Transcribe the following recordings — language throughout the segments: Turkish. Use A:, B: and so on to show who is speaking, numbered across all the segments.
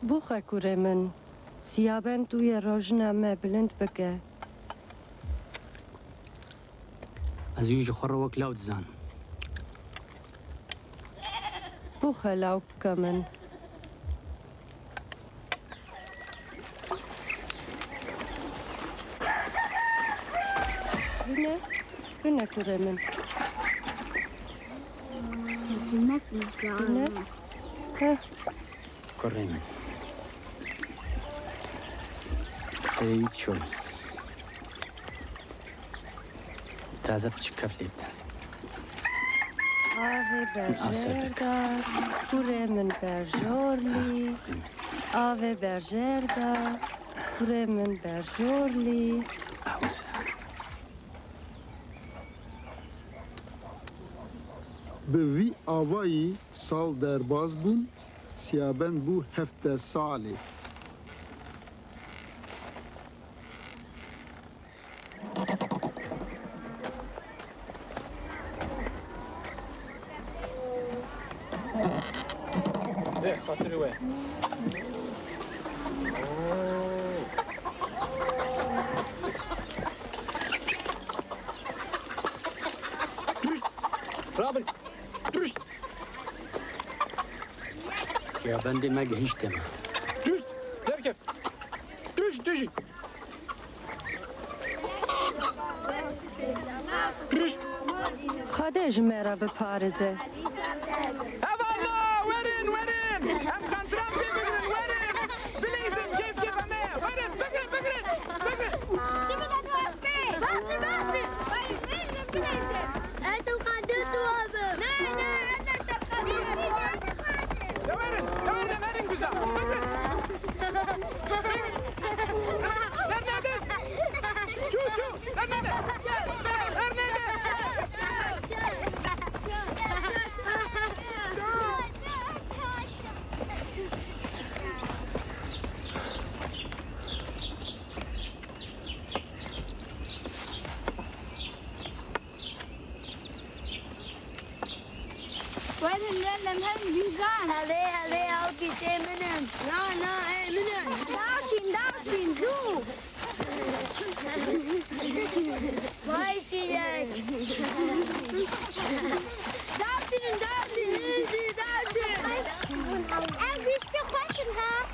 A: بوخه کوره من سیابند توی روزنامه بلند بکه
B: از یوج خور وک لاود زن
A: بوخه لاو بکه من بینه کوره من بینه ها
B: کوره من سعید شوی تازه بچه کف لیبده
A: آوه برجردار کوره من برجورلی آوه برجردار کوره من برجورلی
B: اوزه
C: Bi vî avayî sal derbas bûn, Sîyabend bû 17 salê.
D: خاطر وين؟ رابن درشت
B: سیابند مگه هیچ دمه
D: درشت درکب درشت درشت درشت
A: خودش مرا بپارزه
D: والله ورن هم كنترام بيبرن ورن بليزم كيف ما ورن بقرن بقرن
E: انتم قدرتوا هذا لا انا شقادين
D: يا ورن ورن قزا شو
E: وين اللي مهم بيزان عليه او كيسي منهم لا ايه منهم داشين دو بايشي لك داشين ايزي داشين ام بيشتي خوشن ها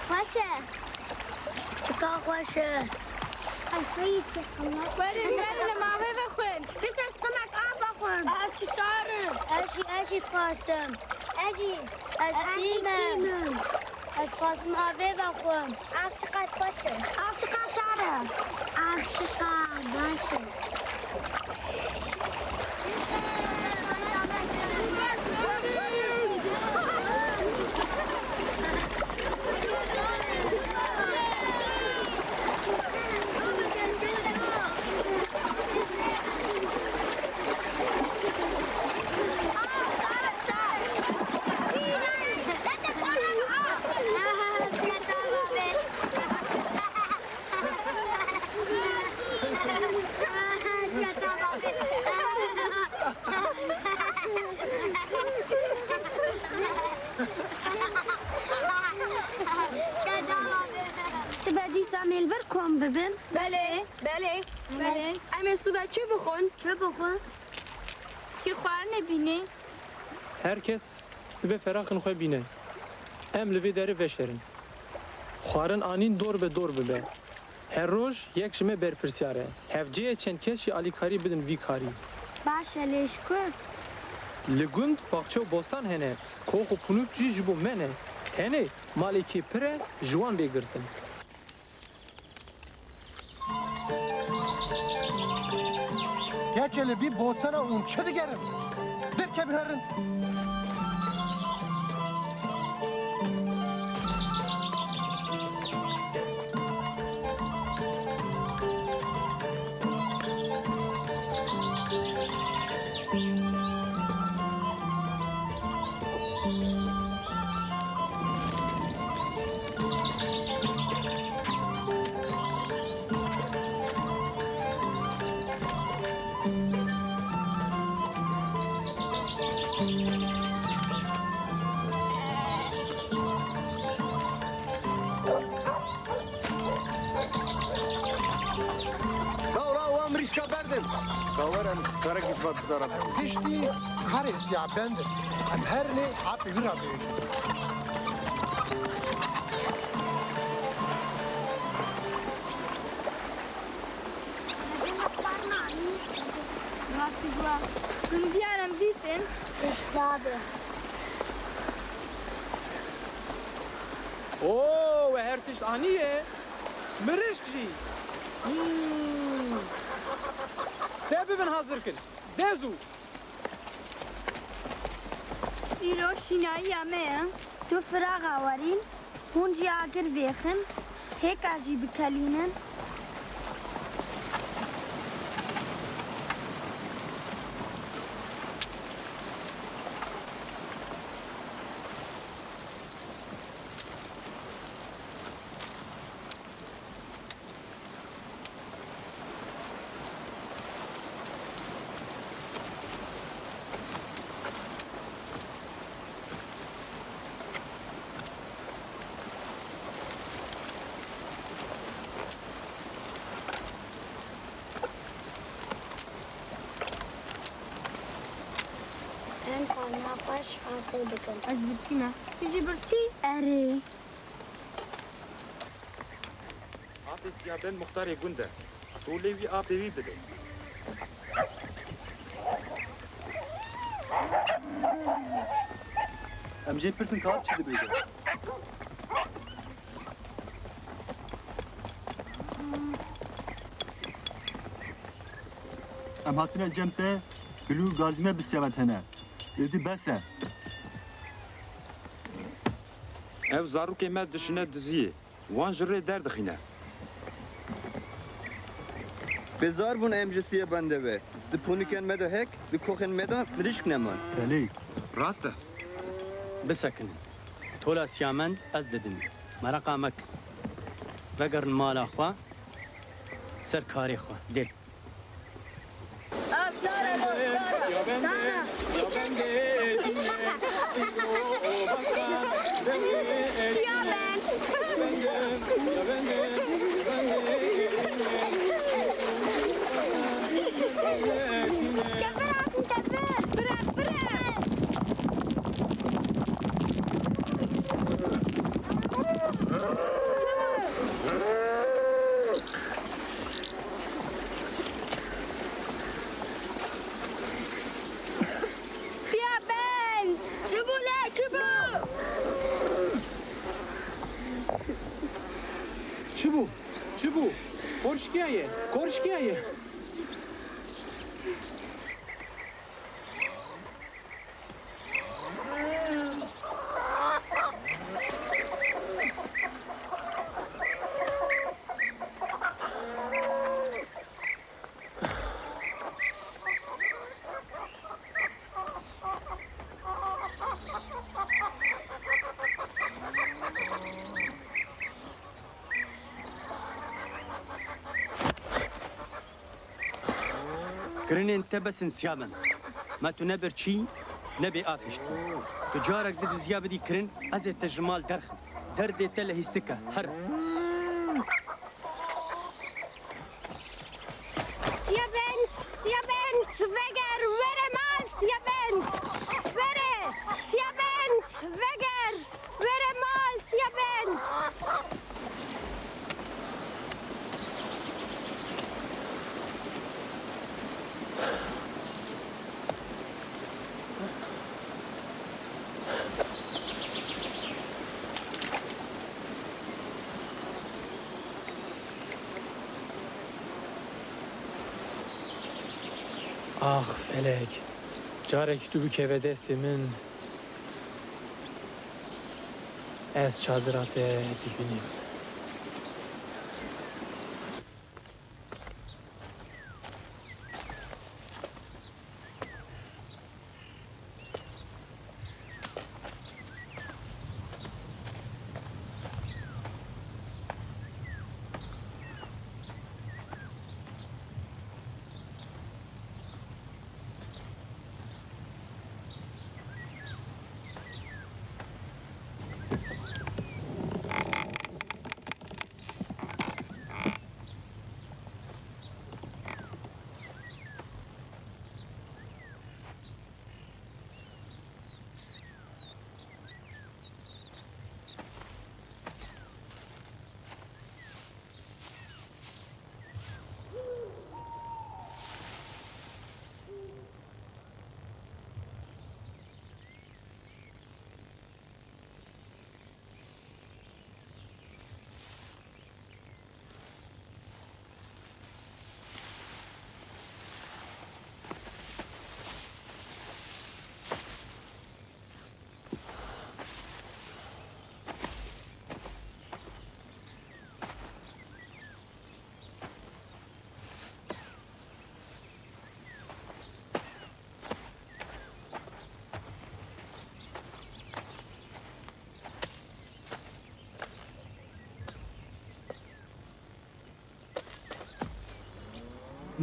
E: خوشه چکا خوشه اصلی شکلات بریم ماهی بخون بس از کمک آب بخون اشی شارم اشی قاسم اشی از قاسم آبی بخون آب چقدر خوشه آب چقدر شاره آب چقدر باشه سبادی سامیل بر کم ببین
F: بله اما صبح چه بخون؟ چی خوار نبینه؟
D: هر کس به فراخن خواه بینه ام لوی داره وشرن خوارن آنین دور به دور ببه هر روز یک جمعه برپرسیاره هفجه چند کسی آلیکاری بدن وی کاری
E: باشه لیش کرد
D: لگوند باغچه و بستان هنه کوخ و پنوک جی جبو منه هنه مالکی پره جوان بگرتن
G: Geçeli bir bostana un çedi gerim. Der kebirlerin. Laura o amrişka berdim. Kavarım karak ispat zaram.
H: Pişti karı Sîyabend. Em her ne apı vira be.
F: Rastı jua. Gındiyanım bitin.
D: Oo, ve her tiş aniye. Mirişci. De bibin hazır kın. Dezu.
E: ایرو شینایی همه تو فراغ آورین هونجی آگر بیخن هیک آجی بکلینن
I: Ben kanına baş hasıl bıkın.
E: از بکیمه بیجی برچی؟ اره
J: Abi Sîyabend muhtarê gund e. Tolê wî apê wî bide.
G: Em jê pirsin kar çi dibêje. Em hatine cem te gilû gazime bi Sîyabend hene. Êdî bes e.
J: Ev zarokê me dişine diziyê. Wan ji rê derdixîne.
K: Bezar bun em ji Sîyabendê ve. Di ponîkên me de hek, di koxên me de mirîşk neman.
G: Telê.
J: Rast e.
B: بسكن تولا سيامند از ددن مرقا مك وقرن مالا خوا سر كاري خوا دل
E: Sîyabend! Çubu le çubu!
D: Çubu. Çubu. Korşkiyaye. Korşkiyaye.
B: كرين انت بس انسيابن ما تنبر شي نبي آفشت تجارك دد زيابة دي كرين أزي تجمال درخ درد تله هستكا هر
E: Sîyabend! Sîyabend! Veger! Vere mal! Sîyabend! Vere! Sîyabend! Veger! Vere mal! Sîyabend!
D: Ah felek. Carek tu bikeve destê min. Ez çadıra te dibînim.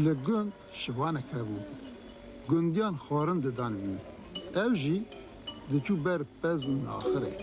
C: li gund şivanek hebû. Gundiyan xwarin didan wî. Ev jî diçû ber pez û naxirê.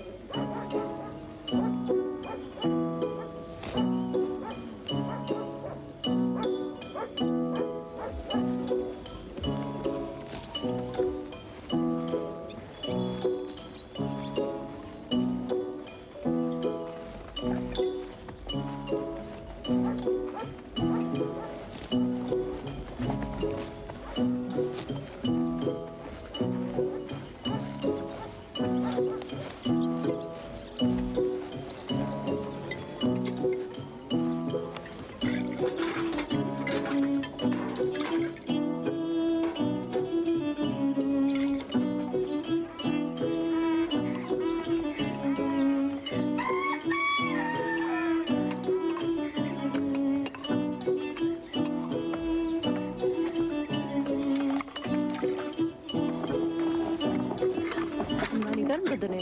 A: Nanigar bedene.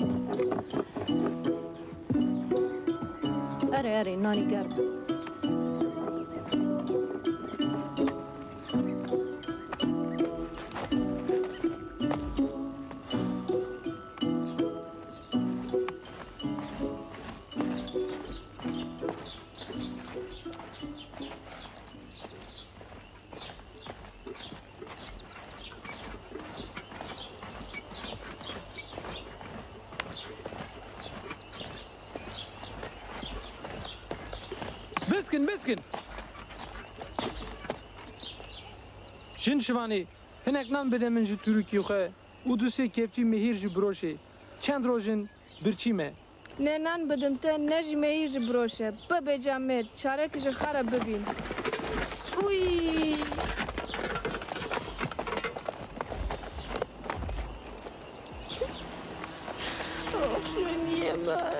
A: Are nanigar.
D: Biskin. Jin şivani, hinek nan bede min ji Türkiye xwe û du sê kepçî mehîr ji broşê. Çend rojin birçî me.
F: Ne nan bidim te ne ji mehîr ji biroşe. Bibeca mêr, çarek ji xwe re bibîn. Uy. Niye ben?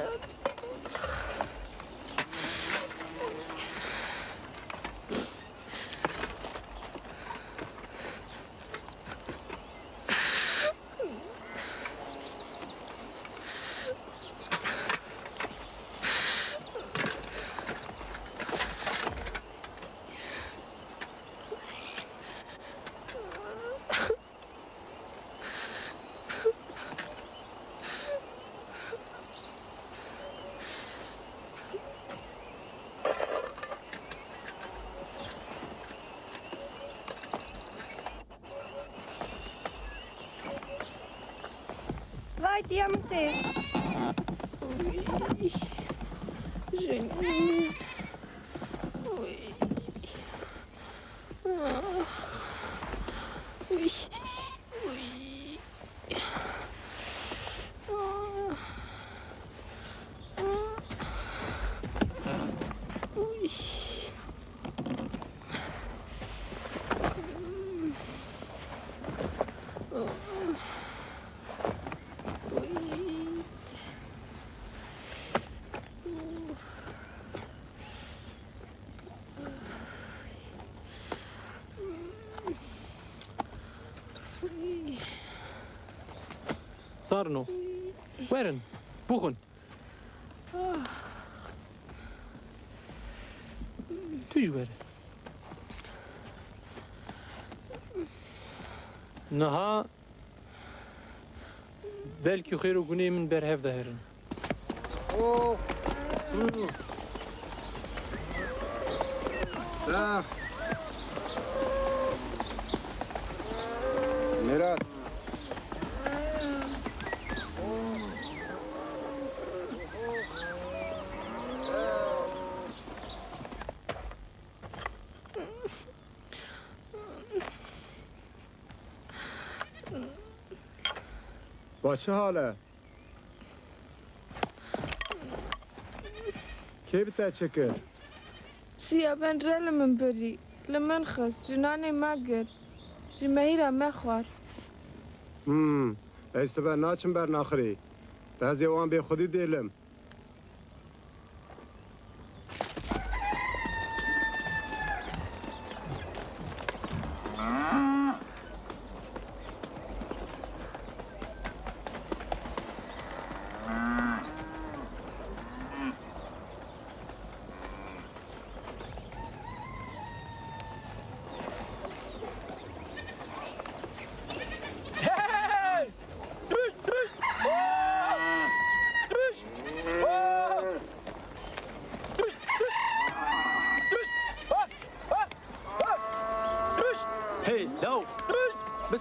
F: Vai, diamante. Gente. Uy. Uy. Uy. Uy.
D: Sarno. Werin. Buchun. Tüj werin. Naha belki xêr û gunê min berhev de herin.
K: Mirat.
H: باشه حاله کی بتا چکر
F: Sîyabend re li min birî. Li min xist. Ji nanê me gir. Ji mehîra me xwar.
H: ایست بر ناچم بر ناخری بعضی وان به خودی دیلم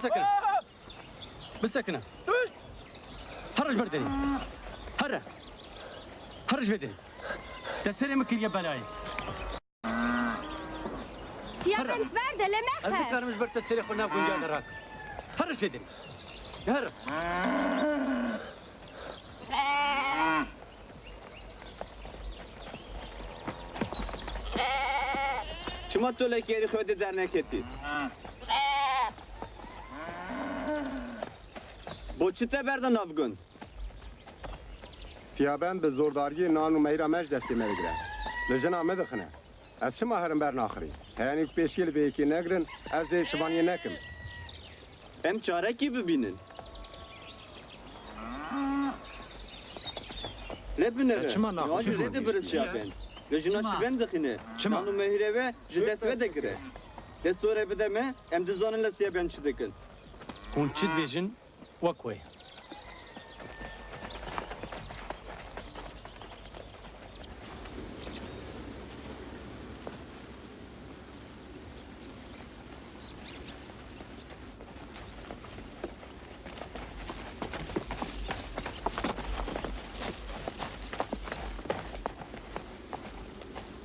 B: بسكنه بسكنه هرج بردني هرج بدني تسري مكر يا بلاي
E: Sîyabend berde lemek
B: از
E: he.
B: ذكر مش برت تسري خلنا نكون جاد راك هرج بدني هر
K: Çima tolek yeri xwedê derneketî? Bo çi te berda navgund?
H: Sîyabend bi zordariyê nan û meyra me ji destê me digire. Li jina me dixine. Ez çima herim ber naxirî? Heyanî ku pêşiyê li vê yekê negirin, ez ê şivaniyê nekim.
K: Em çarekî bibînin. Ne binere?
B: Çima naxir.
K: Ya rêde bir Sîyabend. Li jina şiven dixine.
B: Çima?
K: Nan û mehîre ve ji dest ve digire. Destore bideme, em dizanin li Sîyabend çi dikin.
B: هون چی بیجن وکوی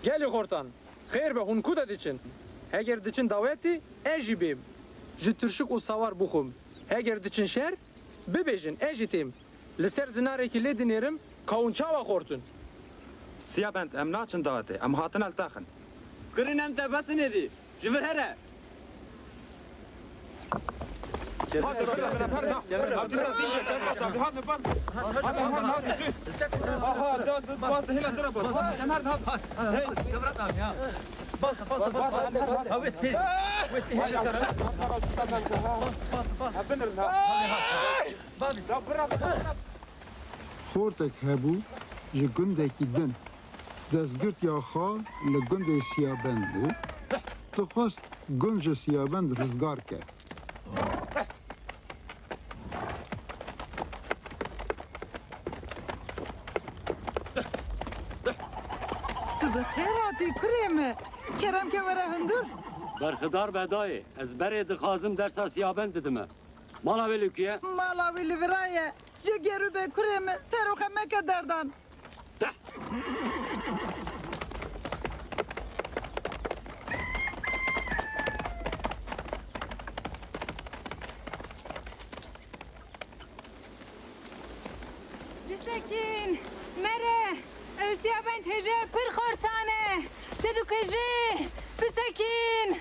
D: Gel hortan. Xeyr be hun kuda diçin. Heger diçin daveti ejibim. Ji Türkçük û savar buxum. Heger diçin şer bibêjin ejitim. Li ser zinarekî lê dinêrim kawun çawa xortun.
J: Sîyabend em naçin dawetê, em hatin eltaxin.
K: Kirin em te besin edî. Ji vir here.
C: Xortek hebû ji gundekî din. Destgirtiya xwe li gundê Sîyabendê dixwast gund ji Sîyabend rizgar ke.
L: Teraty kurê me. Kerem ke were hundur.
M: Berxidar bedayê, ez berê dixwazim dersa Sîyabend didime. Mala wê li ku ye?
L: Mala wî li viraye. Ji gerû be kurê me seroxe meke derdan.
E: Disekin, mere, Sîyabend hece pir xortane. Teduk hece, bisekin.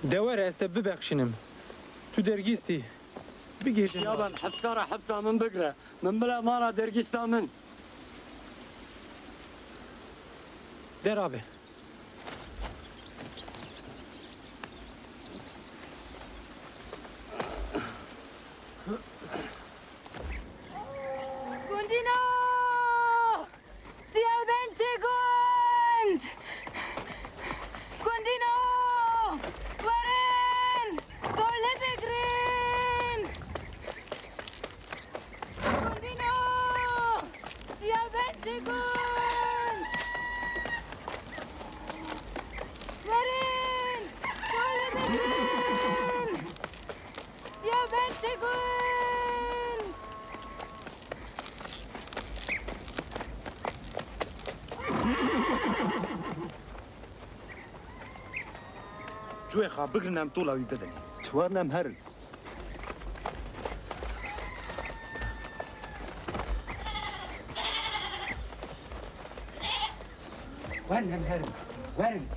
D: Dewer ez te bibexşinim. Tu dergîstî. Bigêjin.
M: Sîyabend hepsara hepsa min bigire. Min bile mala dergîsta min.
D: Der abi.
E: Gundino! Sîyabend te gund! Gundino! Verin! Dole bigrin! Gundino! Sîyabend te gund! Verin! Dole bigrin! Sîyabend te gund!
J: Cûyê xwe bigirin em tola wî bidin.
G: Çwarin em herin.
M: Verin hem herim. Verin.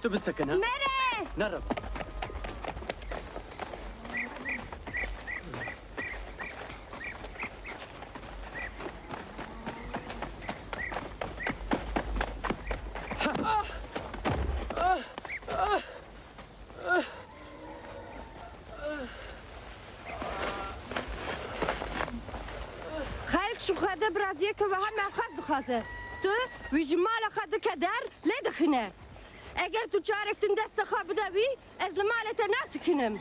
B: تو بسکن ها
E: مره
B: نرم
A: خلق شو خده برازیه که به هم خواست بخواسته تو ویج مال خده که در لدخنه اگر تو چارکتن دست خواب دوی از مالت نسکنم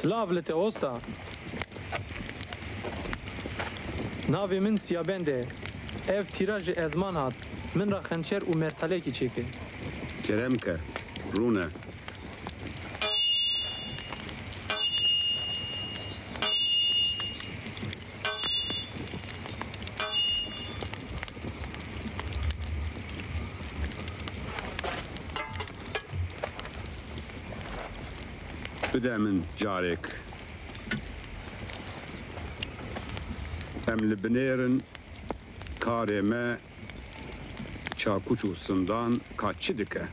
D: سلاف لته اوستا ناوی من سیابنده اف تیراژ ازمان هات من را خنچر و مرتله کی چیکه
N: کرم که رونه بده من جارك ام لبنيرن كاريما چاکوچ و سندان کاچی دکه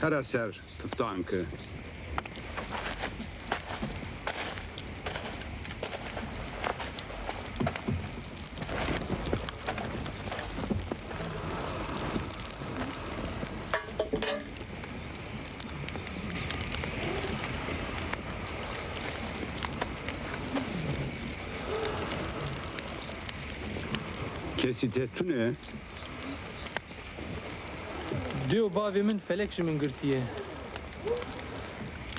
N: هر اثر تفتان که کسی تتونه
D: دیو باوی من فلکش من گرتیه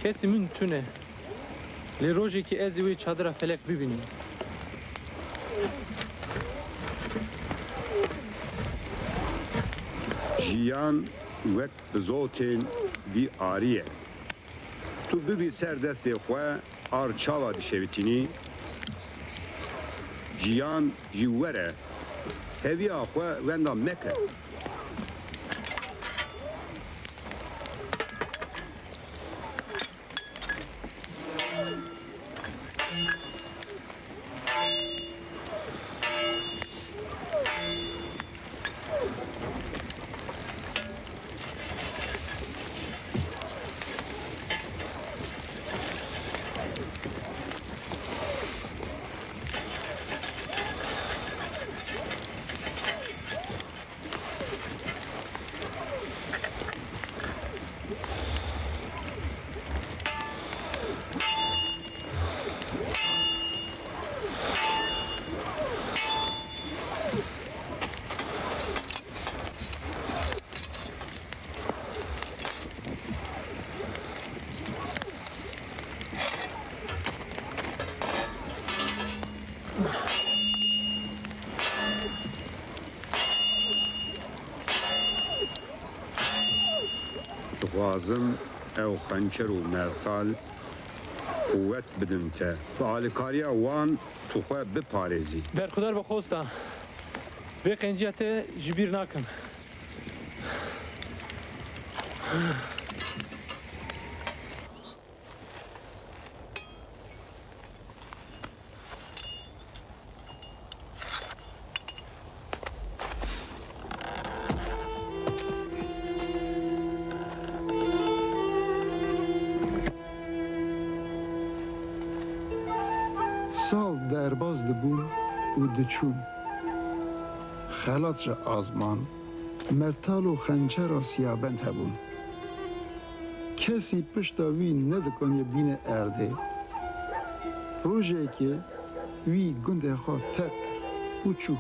D: کسی من تونه لی روژی که ازی وی چادر فلک ببینیم
N: جیان وک بزوتین بی آریه تو ببی سر دست خواه آر چاوا دشویتینی جیان جیوره هوی آخواه وندا مکه dixwazim ew xençer û mertal qûwet bidin te. Bi alîkariya wan tu xwe biparêzî.
D: Berxudar bê xosta. Vê qenciya te ji bîr nakim.
C: Sal derbaz dibûn û diçûn. Xelat ji azman, mertal û xençera Sîyabend hebûn. Kesî pişta wî nedikaniye bîne erdê. Rojekê wî gundê xwe tek û çû.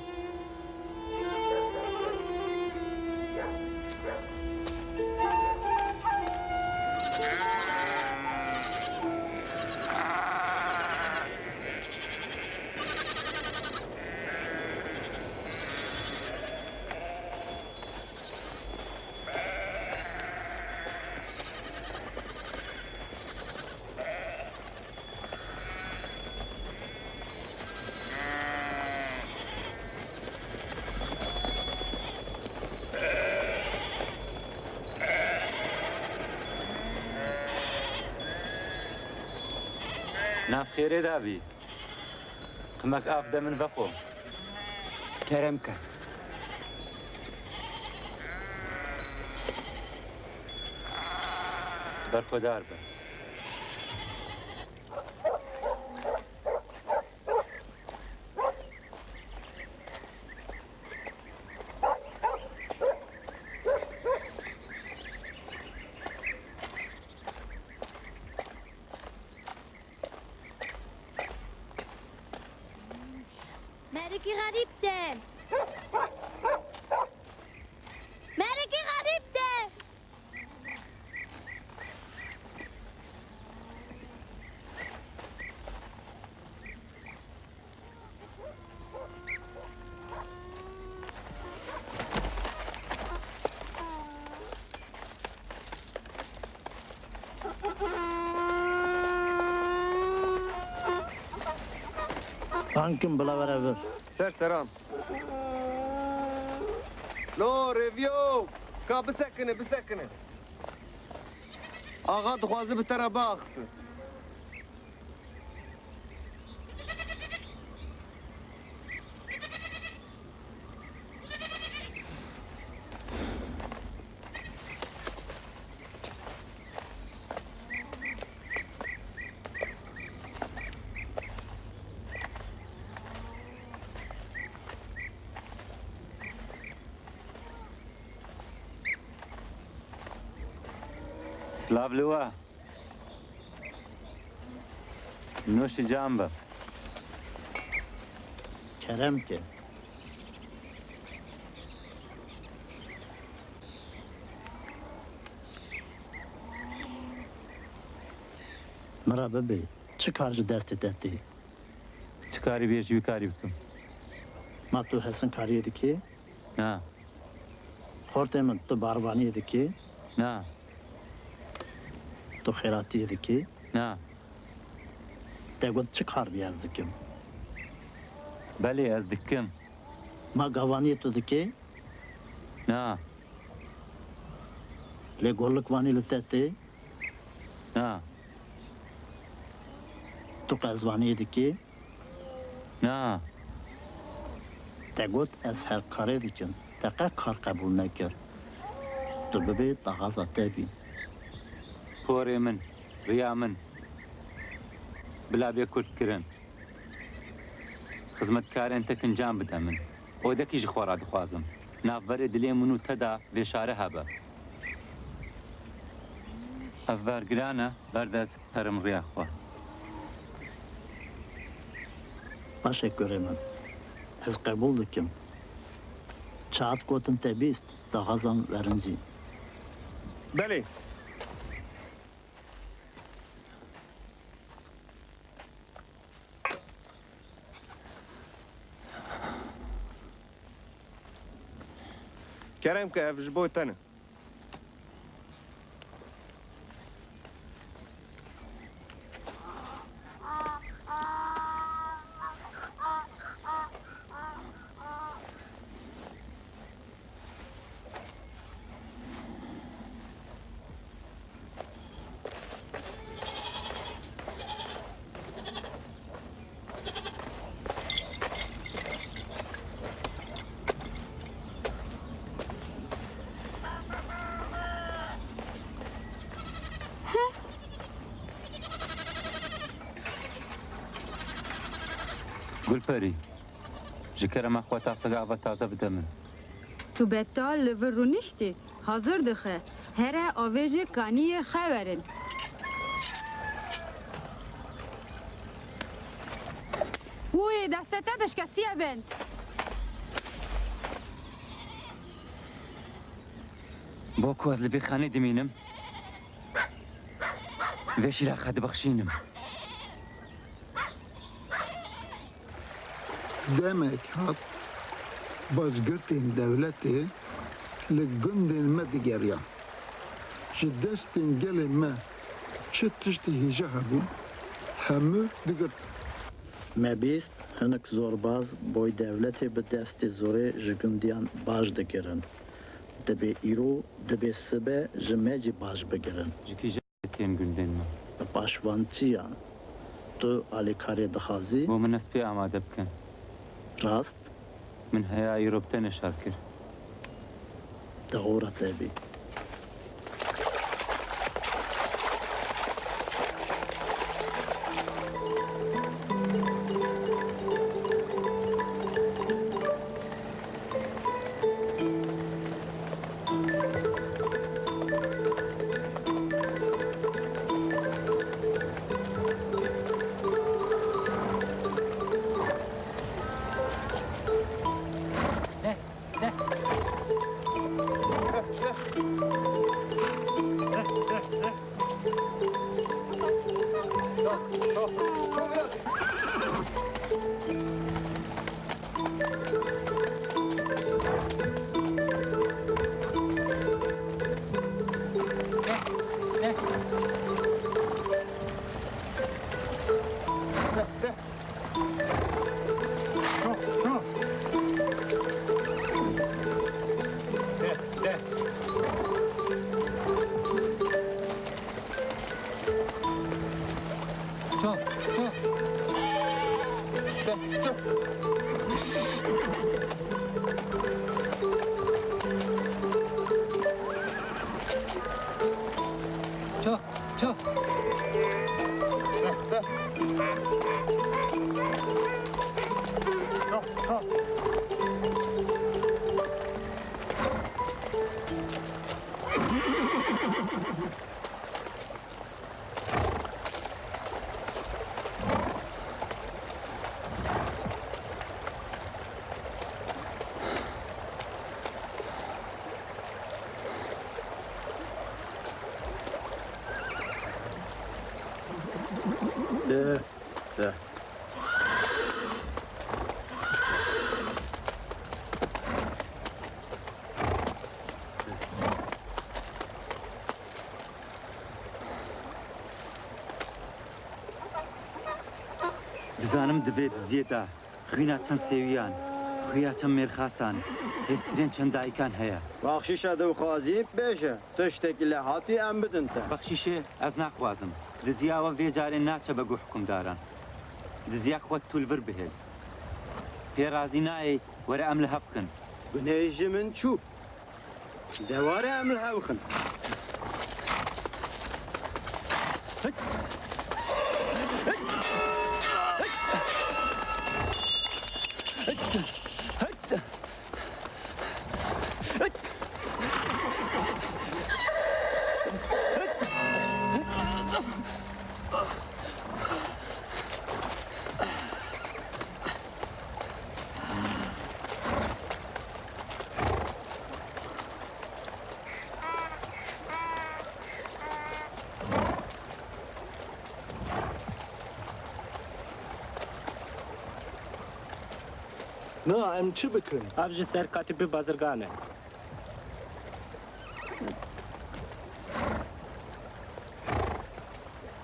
O: Nav xêrê davî. Qimek av de min vexwe. Kerem ke. Berxwedar be.
E: Meleki garip de. Meleki garip de.
P: Bankim bila beraber.
Q: Serseram. Lo revyo. Ka bisekine bisekine. Ağa dixwaze bi te re biaxivin.
O: Slav liwa. Noş cam be.
P: Kerem ki. Mera bebe, çıkar ji destê te tê.
O: Çıkarı bir şey karı bitim.
P: Ma tu hesin kariye dikî?
O: Na.
P: Xortê min tu barvaniyê dikî?
O: Na.
P: Tu xêratiyê dikî?
O: Na.
P: Te got çi kar bî ez dikim?
O: Belê ez dikim.
P: Ma gavaniyê tu dikî?
O: Na.
P: Lê gorlik vanî li te tê?
O: Na.
P: Tu qezvaniyê dikî?
O: Na.
P: Te got ez her karê dikim. Te qet kar qebûl nekir. Tu bibê daxaza te bî.
O: Porê min, riya min. Bila bê kurt kirin. Xizmetkarên te kincam bide min. Odekî ji xwe re dixwazim. Navberê dilê min û te da vêşare hebe. Ev bergiran e, berdez herim riya xwe.
P: Başê görê min. Ez qebûl dikim. Çaat gotin te bîst, daxazan verincî.
Q: Belê. Kerem ke ev ji bo te ne.
O: گلپری جکر ما خواهد تاسگه آفت تازه بده من
R: تو بتا لور رو نشتی حاضر دخه هره آویج کانی خبرن وی دسته بشکه سیابند
O: با کو از لبی خانه دمینم ویشی را خد بخشینم
C: demek hat bazgirtên devletê li gundên me digeriyan. Ji destên gelê me çi tiştî hêja hebû, hemû digirtin.
P: Me bîst hinek zorbaz boy devletê bi destê zorê ji gundiyan baş dikirin. Dibê îro dibê sibe ji me jî baş bigirin.
O: Jikî ji tên gundên me.
P: Bi paşvançiya tu alîkarê dixwazî?
O: Bo min ez pê amade bikin.
P: Rast?
O: Min heya îro bi te neşar kir.
P: Dewra te bî. De.
O: Dizanim divê ziyêda xwîna çend sêwiyan, xuya çend mêrxasan, hêstirên çend dayîkan heye.
K: Baxşîşa dixwazî bêje. Tiştekî li hatî em bidin te.
O: Bexşîşê ez naxwazim. Diziya we vê carê naçe begu hikûmdaran. Diziya xwe tu li vir bihêl. Pê razî nayê were em li hev bikin.
K: Binêj ji min çû. Deware em li hev bixin.
S: Na, em çi bikin?
T: Ev ji ser katîbê bazirgan e.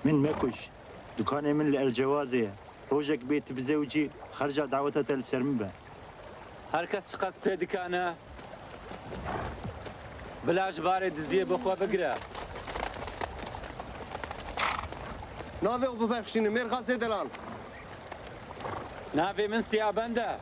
S: Min mekuş. Dukanê min li Elcewazê ye. Rojek bê tu bize û cî xerca daweta te li ser min be.
O: Her kes çi qas pê dikane, bila ji barê diziyê bi xwe bigire.
Q: Navê xwe bibexşînin, mêrxasê delal.
O: Navê min Sîyabend e.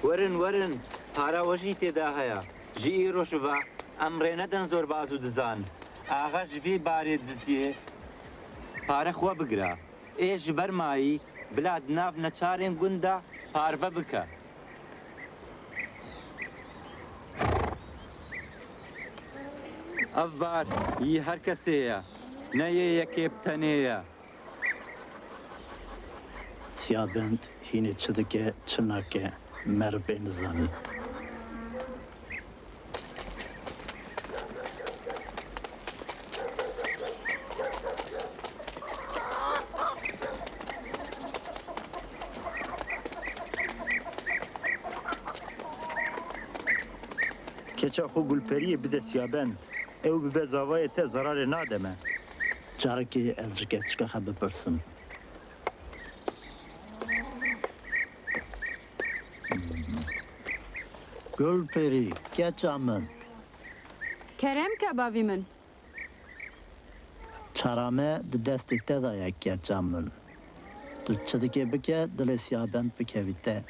O: Werin, para we jî têda heye. Ji îro şiva ئەم ڕێنەدەن زۆر باز و دزان ئاغا ژبێ بارێ دزیێ پارە خۆ بگرە ئێ ji ber mayî bila di nav neçarên gund de parve bike. Ev bar yî her kesê ye, ne yê yekê bi tenê ye.
P: Sîyabend hînê çi dike çi nake merivê nizanî.
S: keça xwe gulperiyê bide Sîyabend. Ew bibe zavayê te zararê nademe.
P: Carekê ez ji keçika xwe bipirsim. Gulperî, keça min.
R: Kerem ke bavî min.
P: Çara me di destê te da ye keça min. Tu çi dikê bike dilê Sîyabend bikevî te.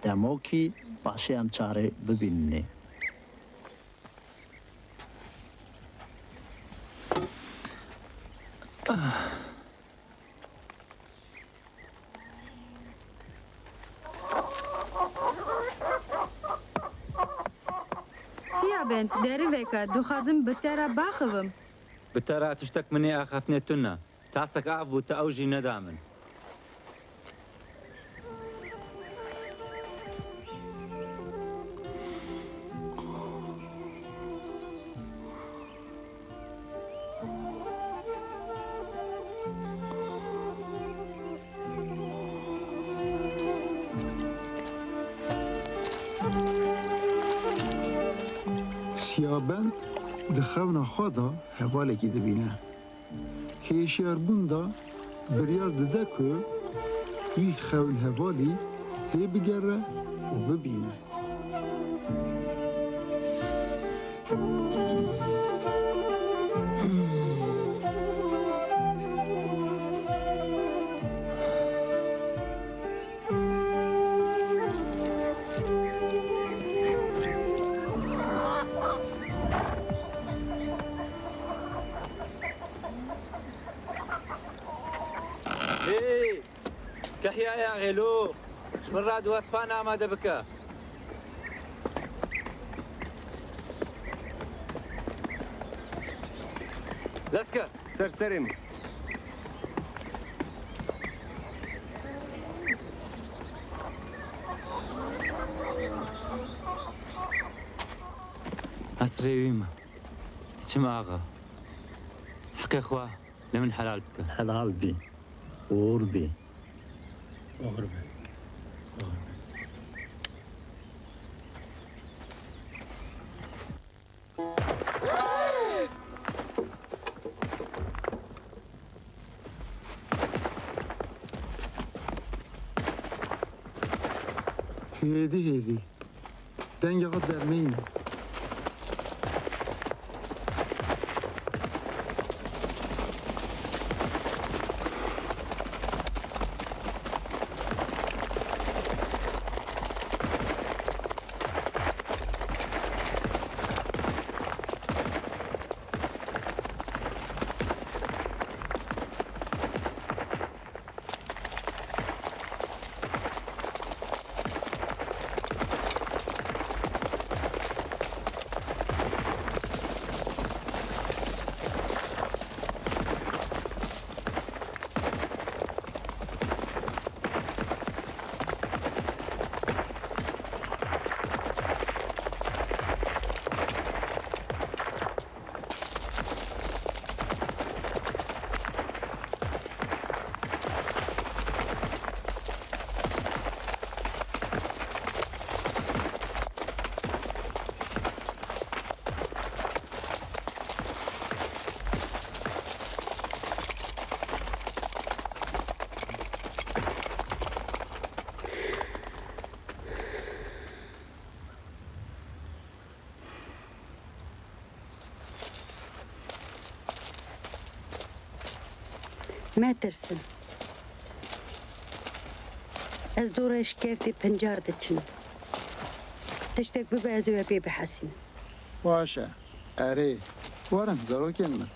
P: Demokî başê em çarê bibînî.
R: Sîyabend derî veke dixwazim bi te re baxivim.
O: Bi te re tiştek minê axaftinê tune ne. Tasek av bû te ew jî neda min.
C: Sîyabend di xewna xwe da hevalekî dibîne. Hêşiyarbûn da biryar dide ku wî xewn hevalî lê bigere û bibîne.
O: Hey! Kahyaya غێلۆ من ڕادوەسپان ئامادە بکە. لەسکە
Q: سەرسەرم.
O: ئەسرێویمە چم ئاغا حەقی خوا لە من حەلال بکە.
P: Helal bî. Uğur bî.
D: Uğur bê.
C: Hêdî hêdî. Dengeha dermeyîne.
U: مترسن از دورش کفتی پنجار دچن تشتک ببعزو یا بی بحسین
C: باشه اره وارن زاروکن من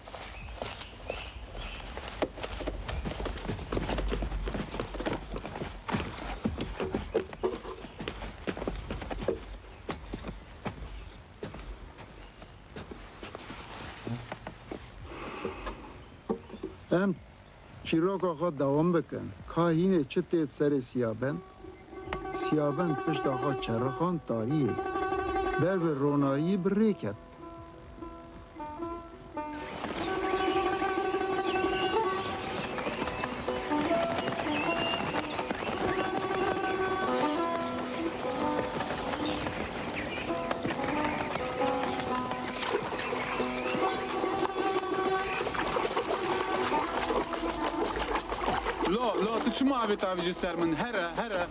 C: ام چیروک آقا دوام بکن کاهینه چه تید سر سیابند سیابند پشت آقا چرخان تاریه بر به رونایی بریکت
U: لا تو چه معاویت آویجی سر من هره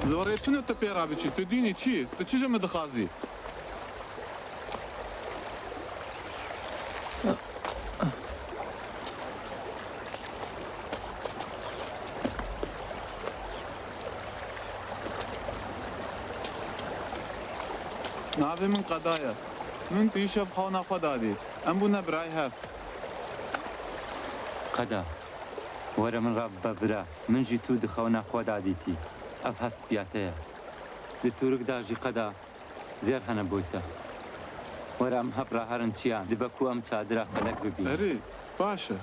U: زوریتونه تو پیرا بچی تو دینی چی؟ تو چی جمع دخوازی؟ ناوی من قدایه من توی شب خوانا خود دادی ام بو نبرای هف
O: قدا وەرە من ڕاب بەبرا من ژی تو دخەونە خۆ دادیتی ئەف هەست پیاتەیە لە تورکداژی قەدا زێر هەنە بۆیتە وەرە ئەم هەبرا هەرن چیان دبەکو ئەم چادرا فەلەک ببین
U: ئەرێ باشە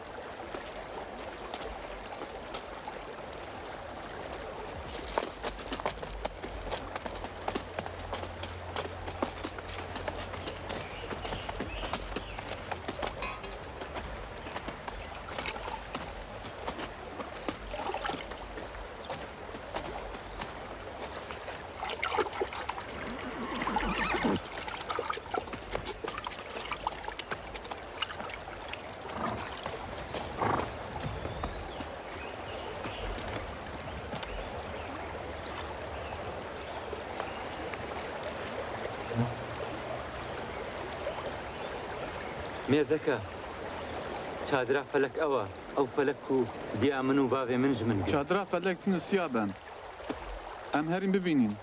O: مێزەکە چادرا فەلەک ئەوە ئەو فەلەک و دیا من و باوێ منج من گرت.
U: چادرا فەلەک تنە سیابەن ئەم هەرین ببینین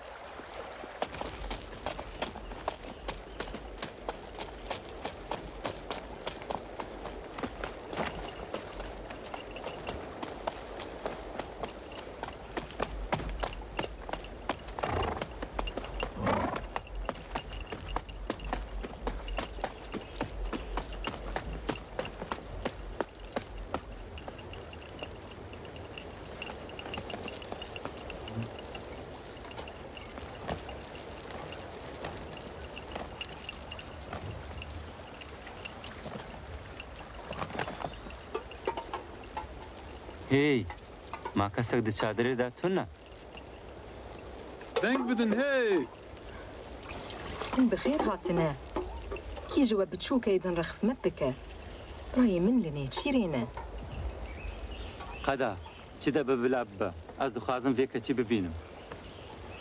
O: هی ما کەسێک di çadırê tune
U: دەنگ بدن هی
V: Hûn bi xêr hatine. Kî ji we biçûkê din re xizmet bike. Rayê min li nê çîrê ne.
O: قەدا چی دە ببلا ببە ئەس دخوازم vê keçî bibînim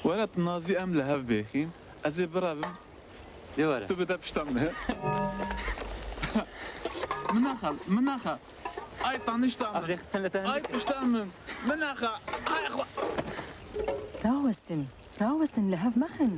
U: وەرە نازی ئەم لە هەف بێخین ئەزێ برابم
O: لێ وەرە
U: تو بدە پشتم ne من naxa ay tanıştam ay piştam min naxa ay xwa
V: Rawestin li hev mexin.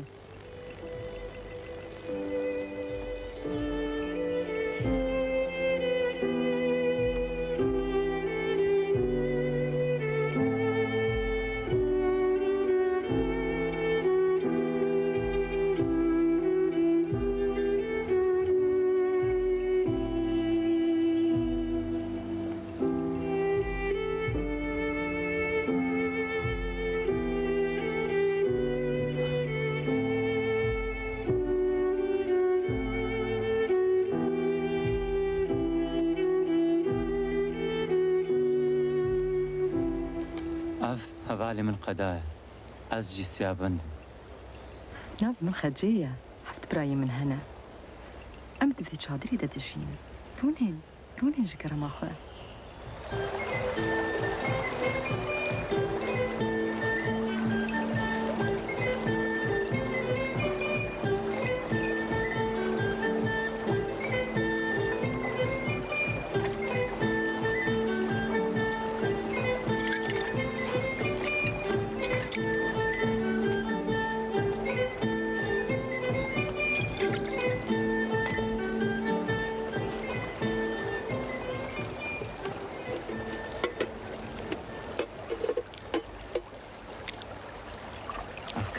O: هەڤالی من قەدایە ئەس ژی سیابەندم
V: Nav min Xecê heft birayê min hene. Em divê çadîrê de dijîn. Rûnên ji kerema xwe.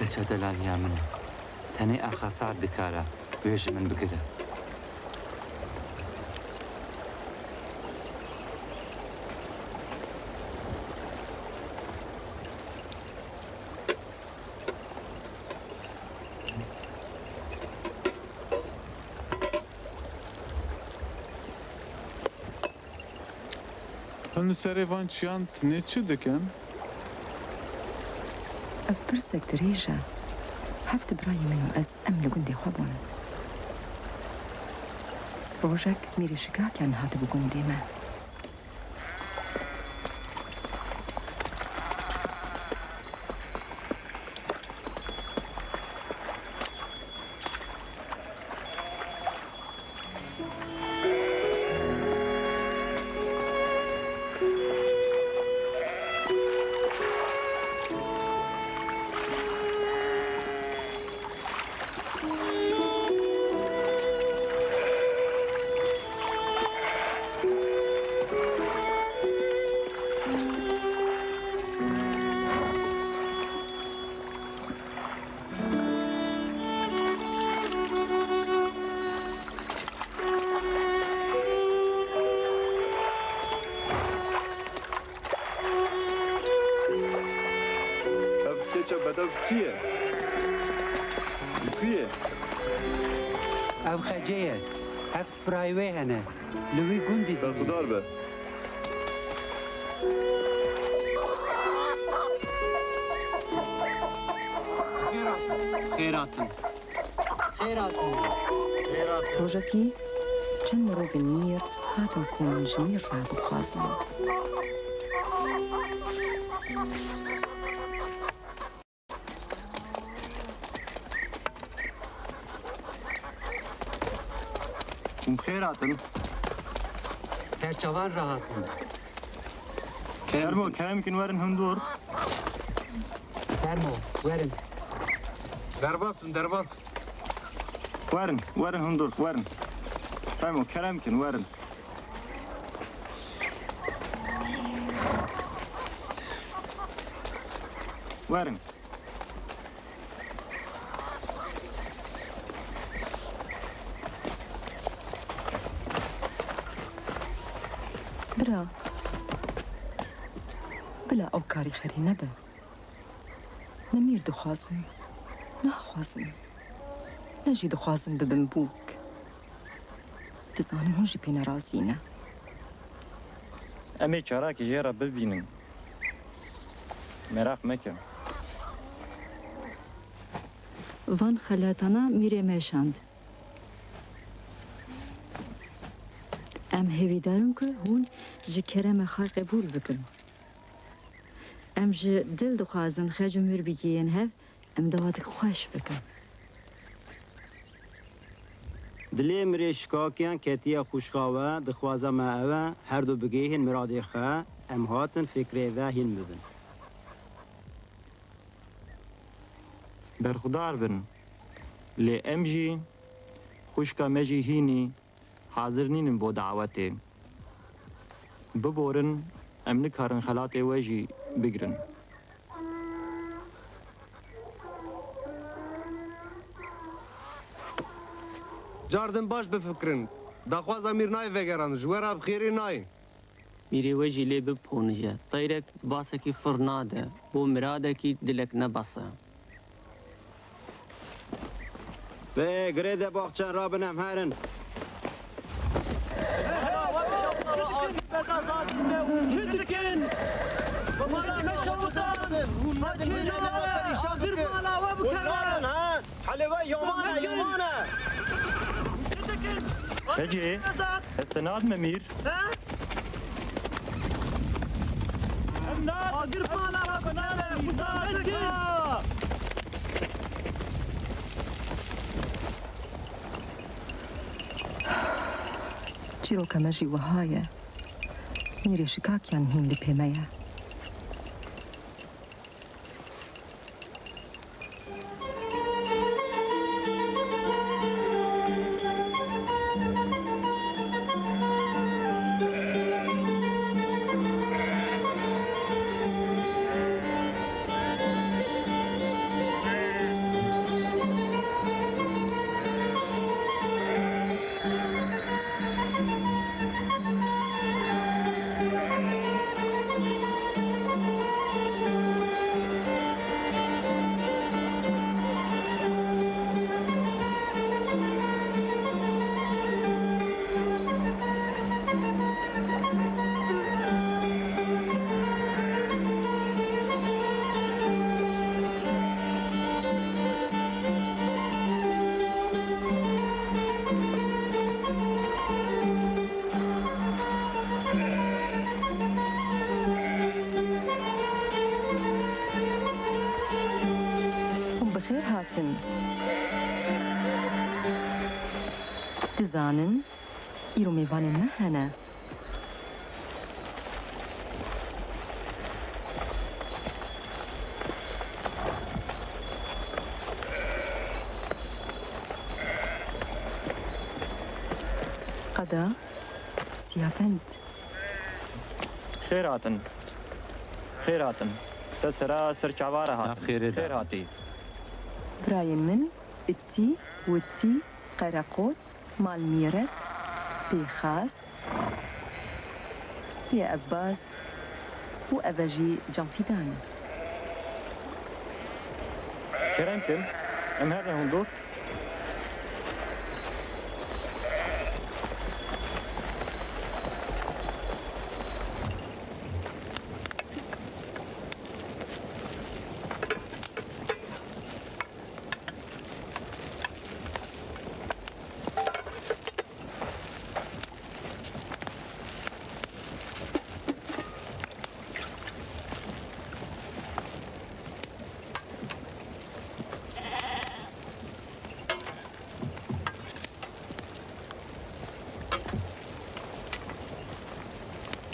O: کەچە دەلالیا منە تەنەی ئاخا سعد دکارە وێژە من بگرە
U: Hân serê van çiyan tinê çi dikin?
V: Ev pirsek dirêj e. Heft birayê min û ez em li gundê xwe bûn. Rojek mîrê şikakiyan hatibû gundê me.
G: Ev keçe bedev kiye? Kiye?
F: Ev Xecê ye. Heft birayê wê hene. Li wî gundê
G: Berxudar be.
F: Xêratin. Xêratin.
V: Rojekî çend mirovên mîr hatin ku min ji mîr re bixwazin.
G: Xêratin.
F: Serçavan rahatin.
G: Kermo, keremkin werin hundur.
F: Fermo, werin.
Q: Derbastın, derbast.
G: Werin hundur, werin. Fermo, keremkin werin. Werin.
V: Bira. Bila ew karî xerî nebe. Ne mîr dixwazim, naxwazim. Ne jî dixwazim bibim bûk. Dizanim hûn jî pê nerazî ne.
S: Em ê çarakê jê re bibînin. Merak meke.
I: Van xelatana mîrê me şand. Em hêvîdarin ku hûn ji kerema xwe qebûl bikin. Em ji dil dixwazin xec û mir bigihên hev em dewatik xweş bikin.
W: Dilê mirê şikakiyan ketiya xuşxawe dixwaza me ev e her du bigihên miradê xwe em hatin fikrê ve hîn bibin.
S: Berxudar bin. Lê em jî xuşka me jî hînî hazir nînin bo dawetê. Biborin em nikarin xelatê we jî bigirin.
Q: Cardin baş bifikirin. Daxwaza mir nayê vegeran, ji we re bi xêrê nayê.
X: Mîrê we jî lê bipûnije. Teyrek basekî fir nade. Bo miradekî dilek nebase.
W: Ve girê de baxçen rabin em herin.
S: Xecê, estenad me mîr.
V: Çîroka me jî wiha ye. Mîrê şikakiyan hîn li pê me ye. خیر هاتن دزانن ایرو میوانن ما هنه قدا سیابند
S: خیر هاتن خیر هاتن سرا سرچاواره هات خیر هاتی
V: براين من التي والتي قرقوت مال ميرت بيخاس يا أباس وأبجي جنفيدان
S: كرمتن ام هذا هندور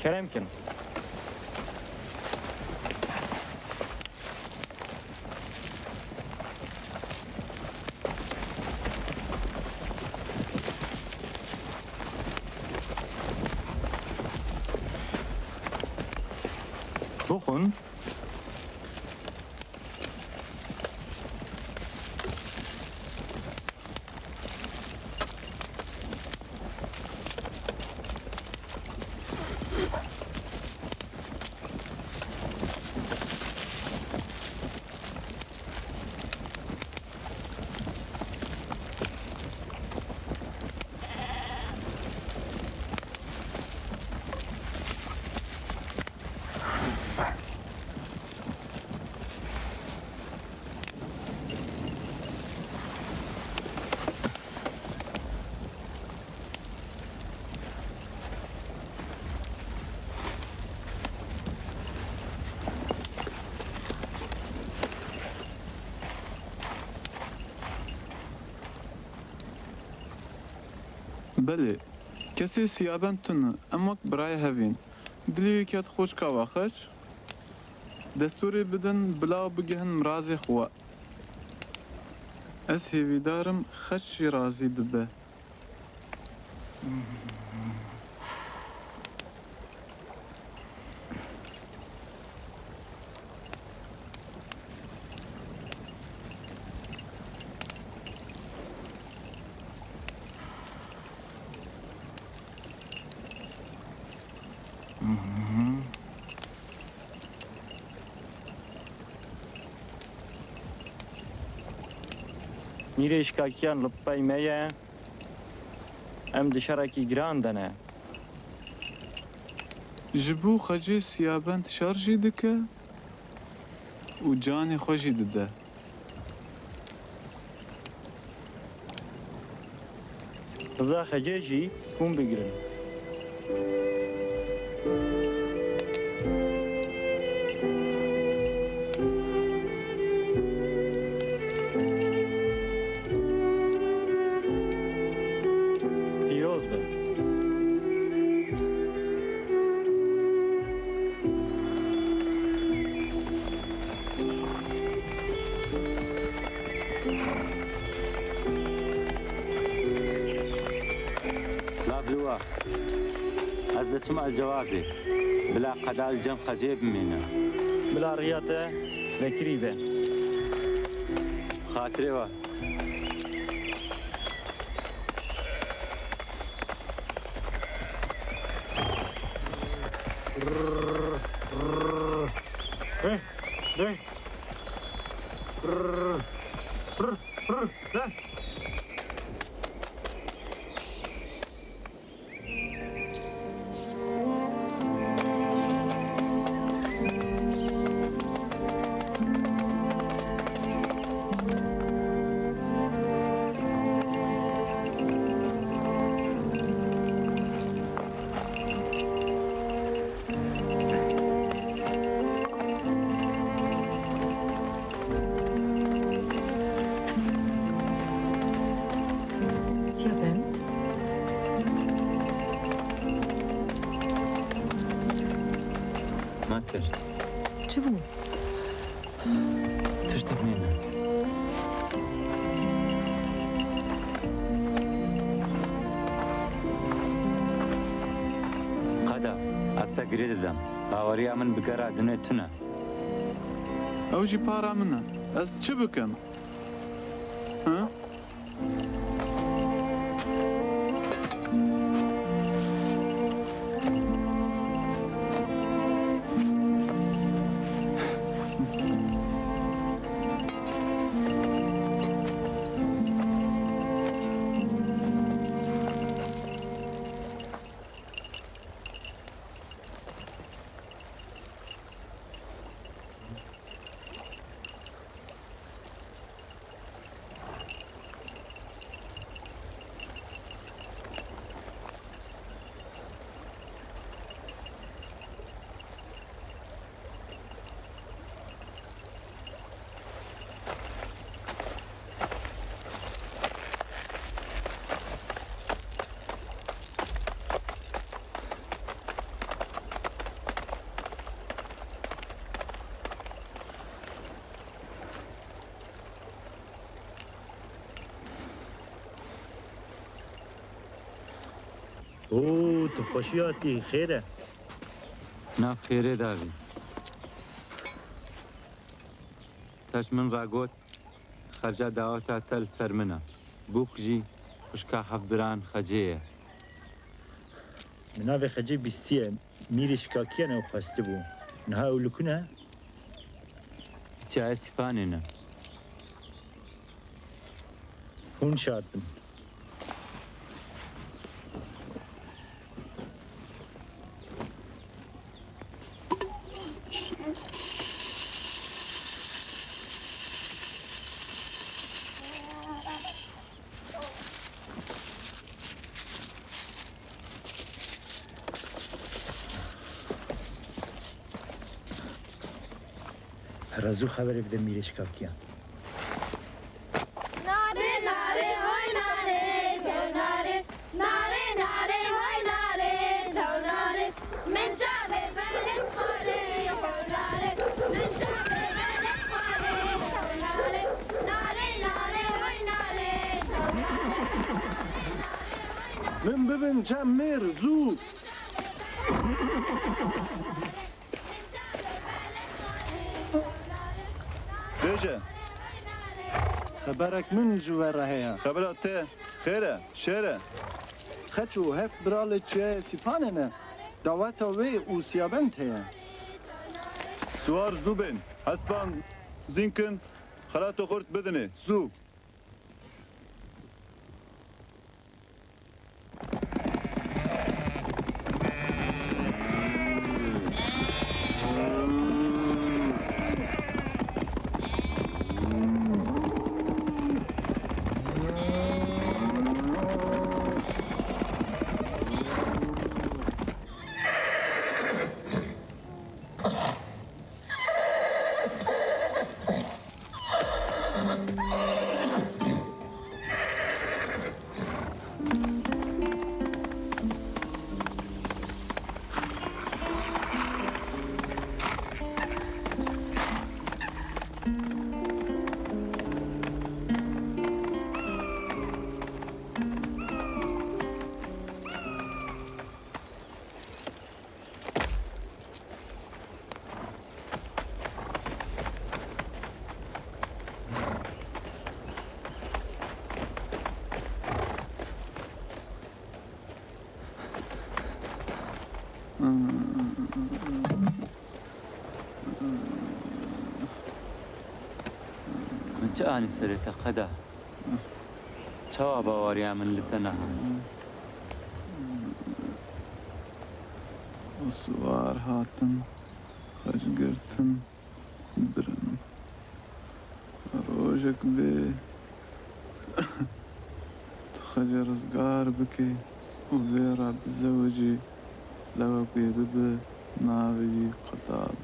S: كرمكن بخون
U: بله کسی سیابند تونه اما برای هفین دلی کت خوش کا وقت دستوری بدن بلا بگهن مرازی خوا از هیویدارم خش رازی ببه
S: نیره اشکاکیان لپای میه ام دشارکی گراندنه
U: جبو خجی سیابند شارجی دکه و جانی خوشی دده
S: رضا خجیجی کون بگیرن پیروز به
O: لابلوه از دچم الجوازي بلا قدال جم خجيب منه
S: بلا رياته بكري به
O: خاطري وا
V: چه بو؟
O: تشتك نينا قدا استا گرید دم باوریا من بگرا دنه تونه
U: او جی پارا منه از چه بکن؟ ها؟
H: اوه تو خوشیاتی خیره
O: ناف خیره داوی تاش من راگوت خرجا داوتا تل سر منه بوک جی خوشکا حفبران خجیه
H: مناوی خجی بیستیه میری شکاکیه نو خواسته بو نها اولکونه
O: چه سیپانه نه
H: هون شارتم رازو خبری بده میری شکاکیه
E: ناره ناره های ناره تو ناره ناره ناره های ناره تو ناره من جابه بلد خاله تو ناره من جابه بلد خاله تو ناره ناره ناره های ناره تو
Q: من ببین چم میر زود
G: بیجه
Q: خبرك من جواره هيا
G: خبرات ته خیره شیره
Q: خچو هف برال چه سیپانه دعوت وی او سیابند هيا
G: سوار زو بین حسبان زینکن خلاتو خورت بدنه زو
O: من چه آنی سرت قدا چوا باوریا من لتنها
U: سوار هاتن خج گرتن برن روجك بي تخلي رزقار بكي وغيرها بزوجي لو بي ببي ناوي قطاب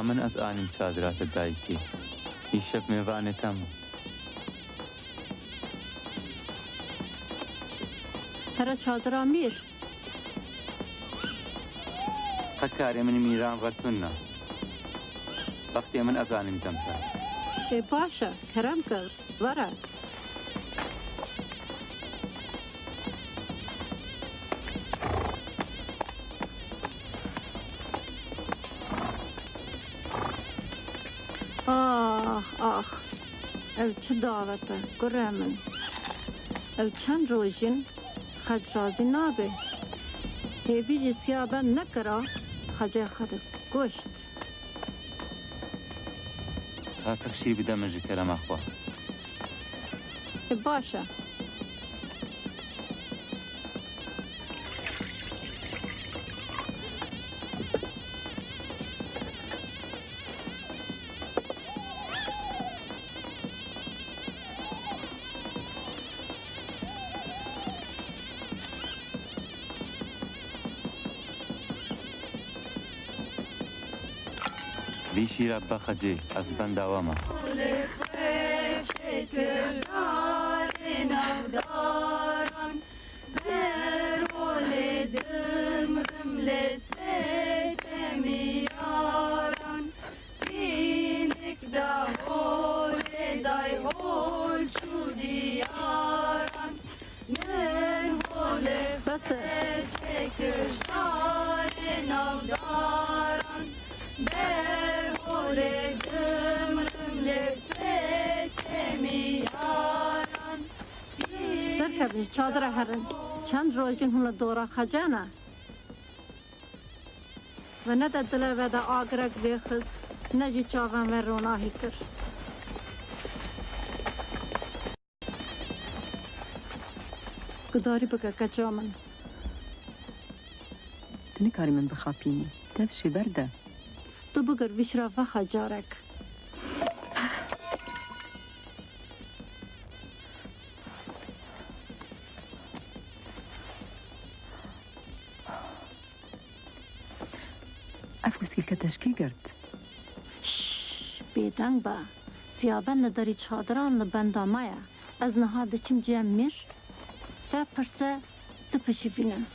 O: من از آنیم چادرات دایکی ایشب میوانتم
I: ترى çadıra mir.
O: خکاری من میران غتونا وقتی من از آنیم جمتا
I: Başa, kerem kıl. Vara. Ah. Ev çi davete, guremin. Ev çend rojin, xec razı nabe. Hevi ji Sîyabend nekira, xecê xwe goşt.
O: خاصك شي بدا من جي كلام أخوة
I: Başa.
O: بيشي ربا خجي أزبان داوما
I: Bas. Derkevin çadıra herin. Çend rojin huna dora xecana. Ve ne de dile ve de agrek vexız, ne jî çavan ve ronahi kir. Gudarî bike keça min.
V: Tu nikarî min bixapînî. Tev şê berde.
I: Tu bigir vîşra vexa carek.
V: Ev kuskîlke teşkî girt.
I: Bêdeng be. Sîyabend li derî çadiran li benda me ye. Ez niha diçim cem mir. Ve pirse tu pişîvînin.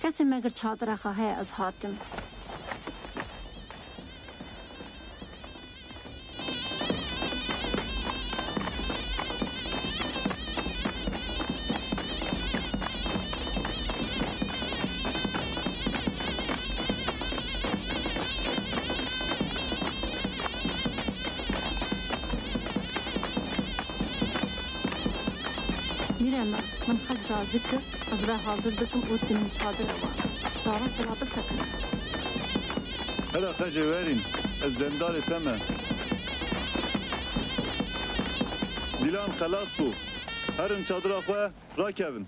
I: Kesê me gir çadira xwe heye ez hatim. Mirema, min xec razı kir, ez ve hazır dikim û dimîn çadira wan. Davet dila bisekin.
G: هلا خجي وارين از دنداري تمام ديلان خلاص بو هرم çadır أخوة راكبن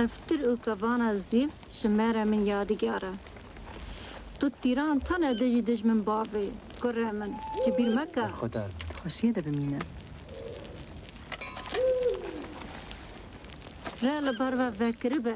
I: Eftir û kevana zîv ji me re min yadîgar e. Tu tîran tane de jî dij min bavê. Gure min, ji bîr meke.
W: خطر
V: Xweşiye de bimîne.
I: Re li ber ve vekiribe.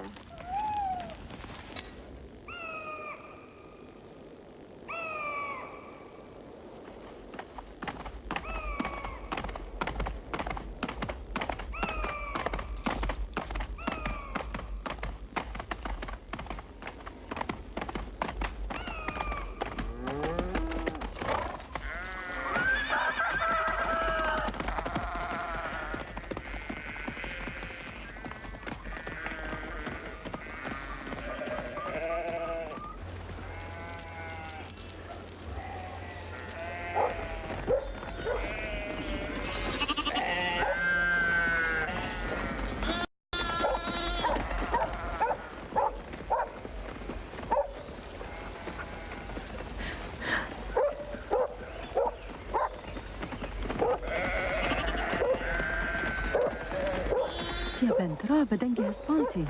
V: Sîyabend ra ve dengê hespantî.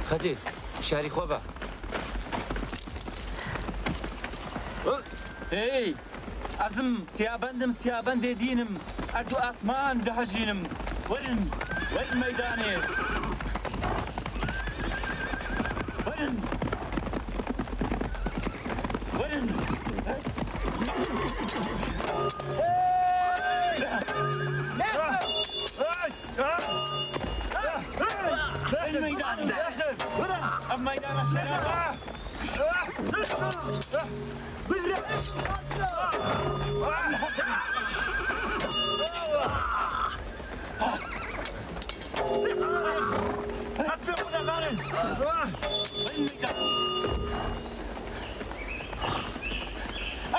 O: Xecê, şerî xwe be. Hey! Ezim Sîyabendim, Sîyabendê dînim. Erdu asman dihejînim. Werin, werin meydanê. Werin. Werin. الميدان الميدان الشراب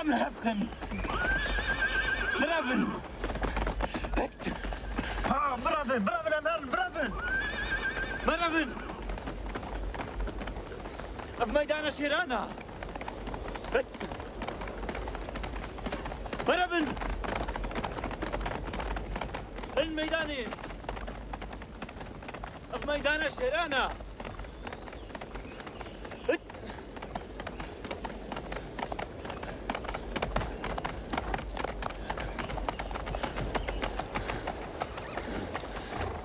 O: أمن هبخن برافن برافن برافن أمرن برافن برافن في ميدان شيرانا برافن الميدان في ميدان شيرانا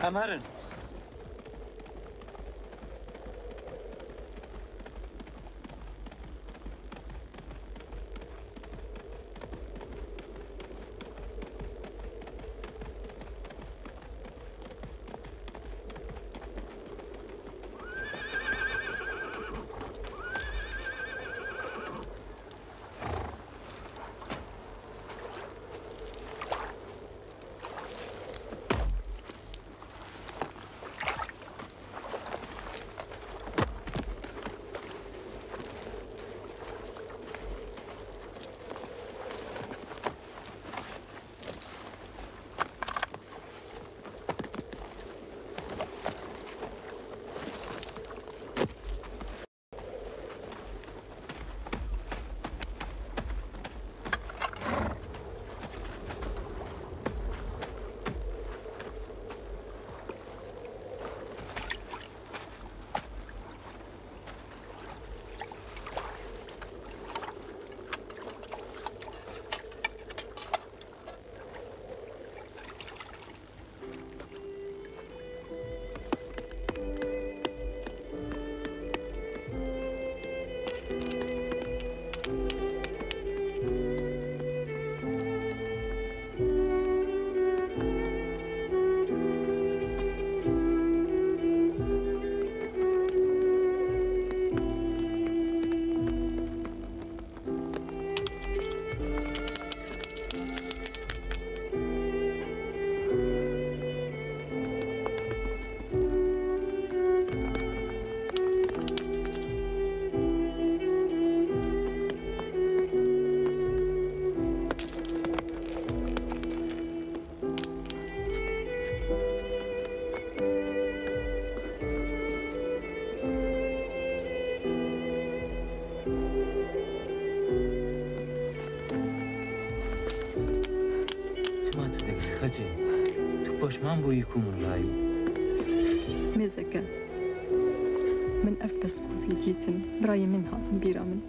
O: أمهرن خجل تو پشمان بویی کمون لایی
V: مزكا من أفدس بفيديتن براي منها من بيرا من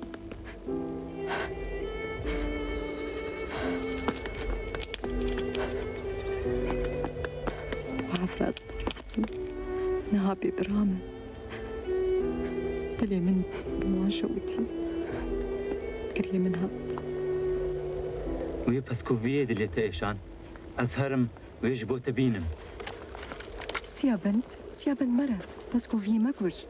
V: وعفراز بنفسي نهابي برامة دلي من بماشوتي قرية من هات
O: ويا بسكوفية دليتا إيشان أزهرم ويجبو تبينم
V: سيابند مرة مسكوفية مكوش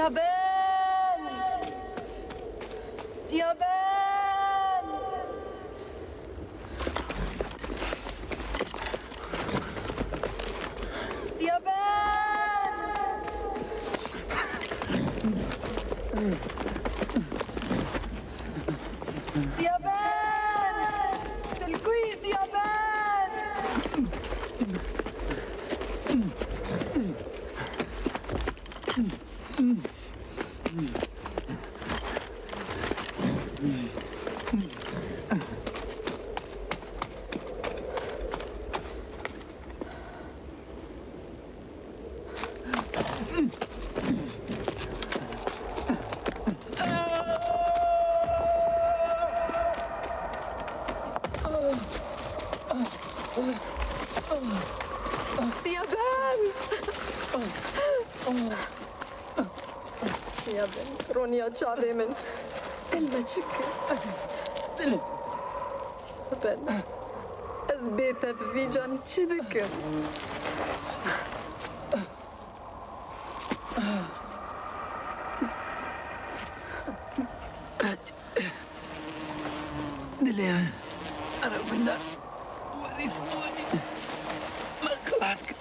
V: Sîyabend! Sîyabend! Sîyabend! Dilkuî Sîyabend! Sîyabend! Sîyabend, roniya çavê min. Dil me çi kir? Sîyabend, ez bê te bi vî canî çi bikim?
B: Dilê min erebûna werî spanî me xilas kir.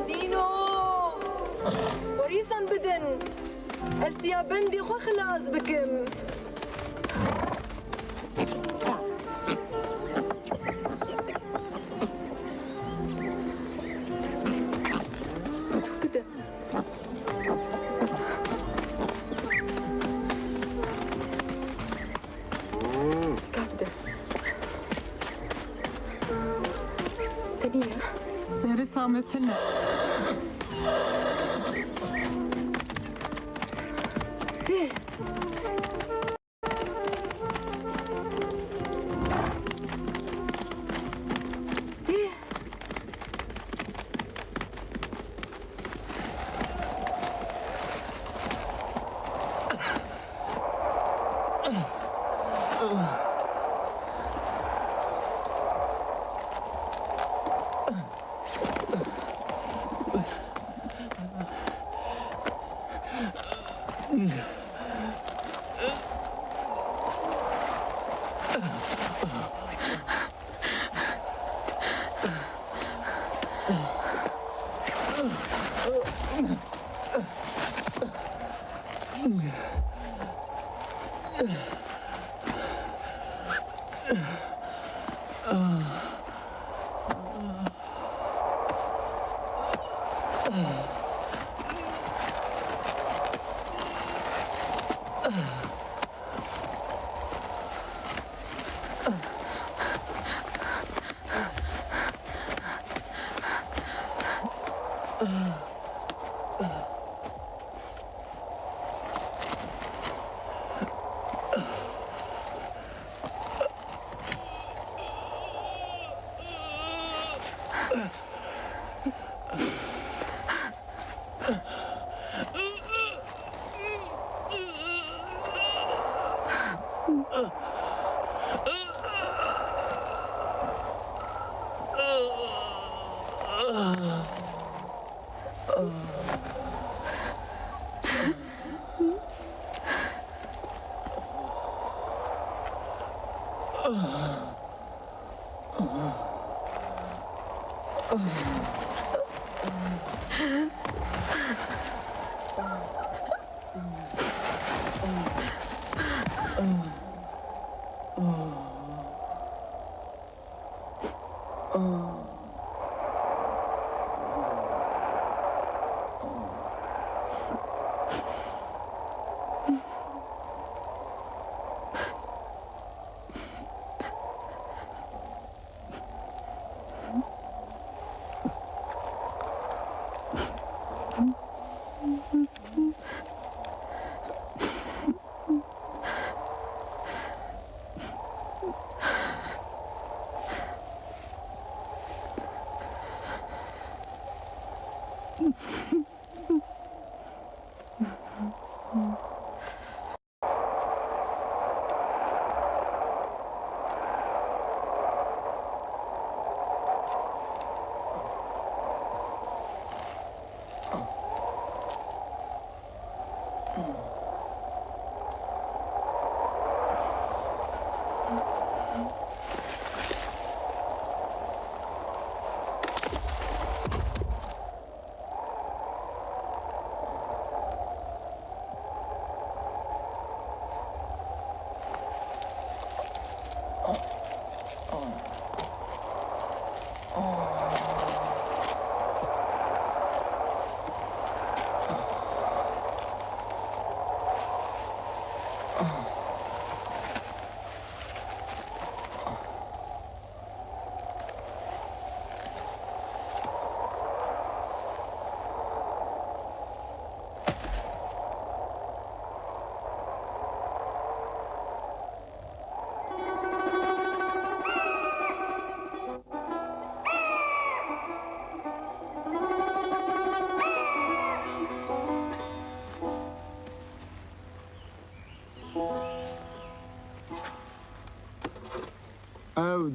V: Dîno! Werîsan bidin. Ez Sîyabendê xwe xilas bikim. Zû bidin. Kaptı. Teniye.
J: Beri sametine.
V: De. De.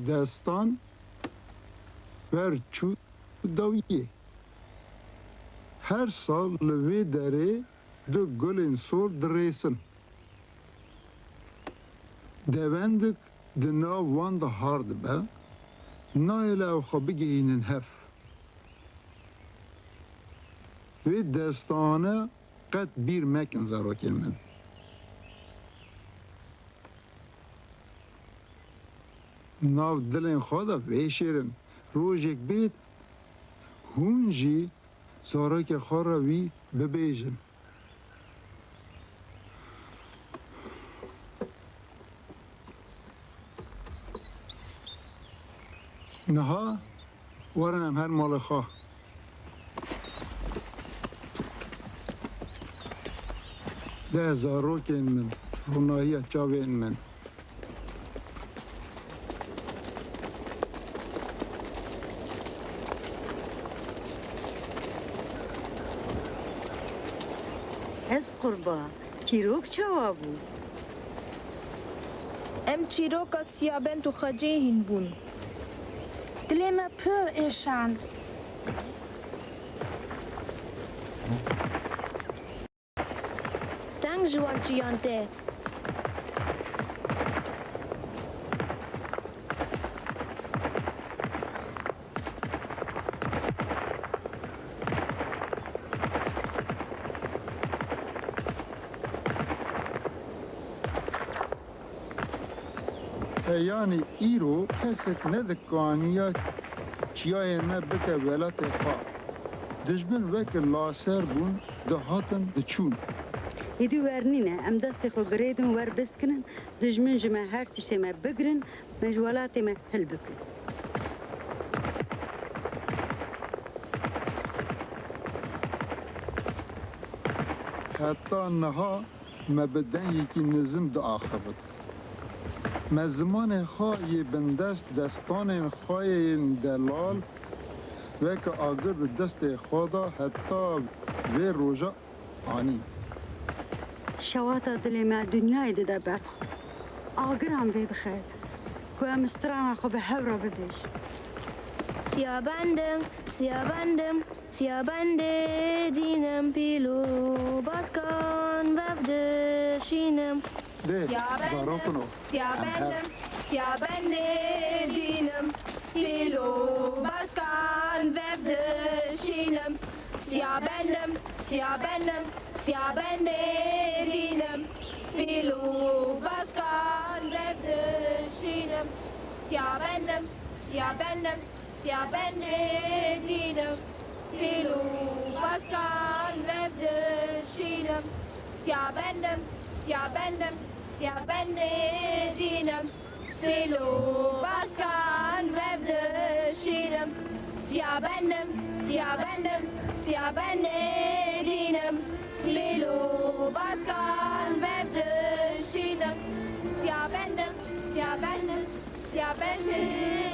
C: دستان ور چو داویه هر سال لوی داره دو گلین سور دریسن دوندک دنا وان ده هارد به نایل او خبگه اینن هف وی دستانه قد بیر مکن زراکن من ناو دلین خواده ویشیرن روژک بید هونجی زارک خارا وی ببیجن نها ورنم هر مال خواه ده زاروکن من رونایی چاوین من
I: از قربا چیروک چاوا بو
E: ام چیروکا سیابند و خجه هین بون دلی ما پر ایشاند دنگ جوان چیانته
C: یعنی ایرو کسک ندکانیا چیای ما بکه ولت خواه دجبن وک لاسر بون دهاتن دچون
I: هیدو ورنینه ام دست خو گریدن ور بسکنن دجمن جمع هر تیشه ما بگرن مجوالات ما هل بکن
C: حتی نها ما بدن یکی نظم دا آخبت ما زمان خواهی بندست دستان خواهی دلال وک آگر دست خدا حتی وی روژا آنی
I: شواتا دلی ما دنیای ده بر آگرام بی بخیر که ام استران خو به هورا ببیش
E: سیابندم سیابندم سیابند دینم پیلو باسکان وفد شینم
C: زاروکنو
E: سیابندم سیابند دینم پیلو باسکان وفد شینم سیابندم سیابندم سیابند دینم پیلو باسکان وفد شینم سیابندم سیابندم سیابند دینم پیلو باسکان وفد شینم سیابندم سیابندم سیابند دینم پیلو باسکان وفد شینم سیابندم سیابندم سیابند دینم پیلو باسکان وفد شینم سیابندم سیابندم سیابند